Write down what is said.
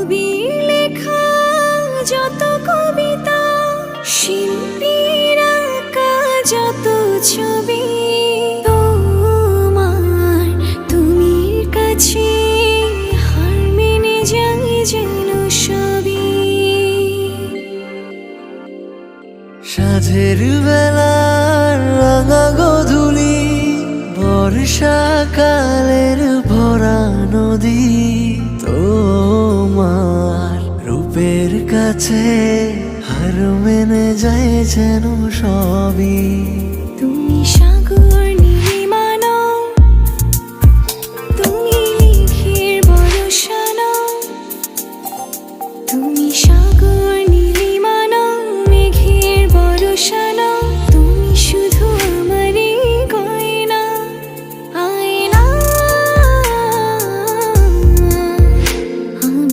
কবির লেখা যত কবিতা, শিল্পীর আঁকা যত ছবি, তোমার তুমির কাছে হার মেনে যাই যেন সবই। সাঁঝের বেলার রাঙা গধূলি, বর্ষাকালের ভরা নদী, তোমার রূপের কাছে হার মেনে যায় যেন সবই। তুমি সাগর নীলিমা নও, তুমি লিখির বরষা নও, তুমি সাগর